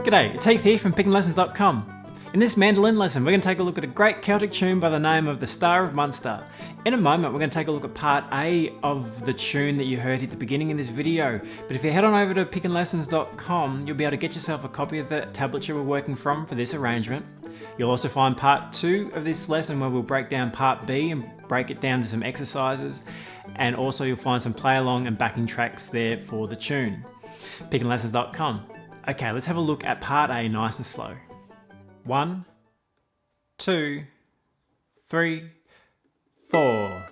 G'day, it's Heath here from pickandlessons.com. In this mandolin lesson, we're going to take a look at a great Celtic tune by the name of the Star of Munster. In a moment, we're going to take a look at part A of the tune that you heard at the beginning of this video. But if you head on over to pickandlessons.com, you'll be able to get yourself a copy of the tablature we're working from for this arrangement. You'll also find part 2 of this lesson where we'll break down part B and break it down to some exercises. And also you'll find some play along and backing tracks there for the tune. pickandlessons.com. Okay, let's have a look at part A nice and slow. 1, 2, 3, 4.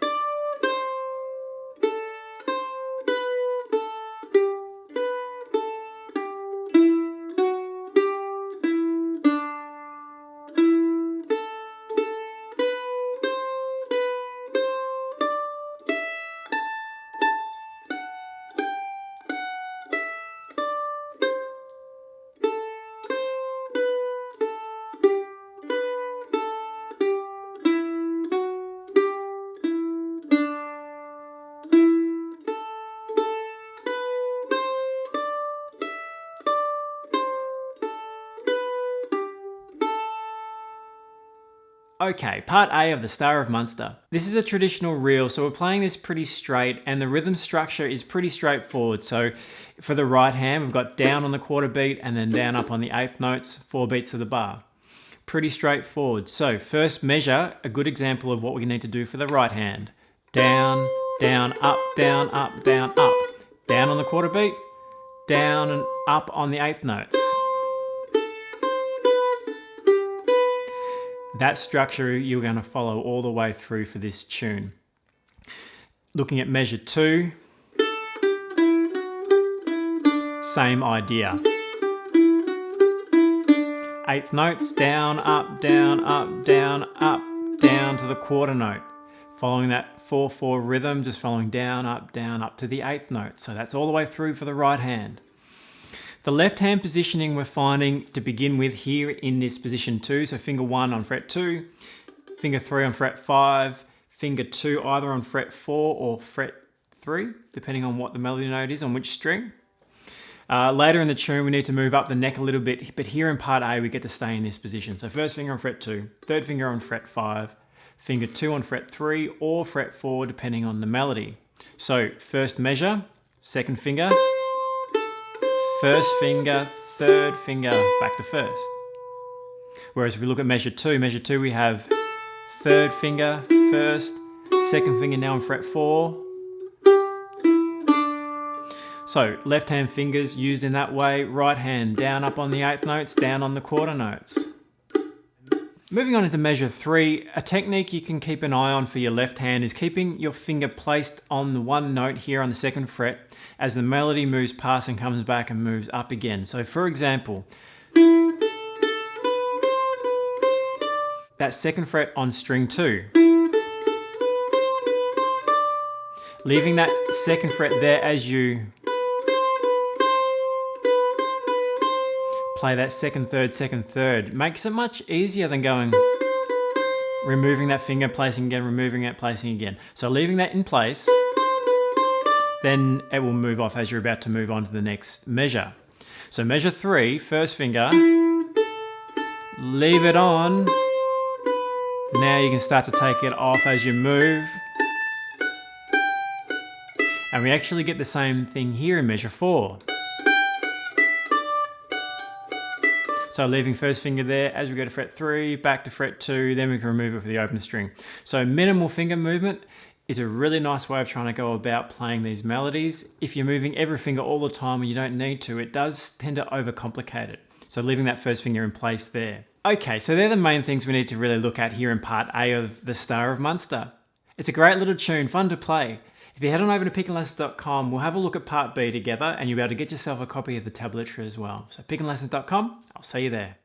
Okay, part A of the Star of Munster. This is a traditional reel, so we're playing this pretty straight and the rhythm structure is pretty straightforward. So for the right hand, we've got down on the quarter beat and then down up on the eighth notes, 4 beats of the bar. Pretty straightforward. So first measure, a good example of what we need to do for the right hand. Down, down, up, down, up, down, up. Down on the quarter beat, down and up on the eighth notes. That structure you're going to follow all the way through for this tune. Looking at measure 2, same idea. Eighth notes, down, up, down, up, down, up, down to the quarter note. Following that 4/4 rhythm, just following down, up to the eighth note. So that's all the way through for the right hand. The left hand positioning we're finding to begin with here in this position 2, so finger 1 on fret 2, finger 3 on fret 5, finger 2 either on fret 4 or fret 3, depending on what the melody note is on which string. Later in the tune we need to move up the neck a little bit, but here in part A we get to stay in this position. So first finger on fret 2, third finger on fret 5, finger 2 on fret 3 or fret 4 depending on the melody. So first measure, second finger, first finger, third finger, back to first. Whereas if we look at measure 2 we have third finger, first, second finger now on fret 4. So left hand fingers used in that way, right hand down up on the eighth notes, down on the quarter notes. Moving on into measure 3, a technique you can keep an eye on for your left hand is keeping your finger placed on the one note here on the second fret as the melody moves past and comes back and moves up again. So for example, that second fret on string 2. Leaving that second fret there as you play that second, third. Makes it much easier than going, removing that finger, placing again, removing it, placing again. So leaving that in place, then it will move off as you're about to move on to the next measure. So measure 3, first finger, leave it on. Now you can start to take it off as you move. And we actually get the same thing here in measure 4. So leaving first finger there, as we go to fret 3, back to fret 2, then we can remove it for the open string. So minimal finger movement is a really nice way of trying to go about playing these melodies. If you're moving every finger all the time when you don't need to, it does tend to overcomplicate it. So leaving that first finger in place there. Okay, so they're the main things we need to really look at here in part A of the Star of Munster. It's a great little tune, fun to play. If you head on over to pickandlessons.com, we'll have a look at part B together and you'll be able to get yourself a copy of the tablature as well. So pickandlessons.com, I'll see you there.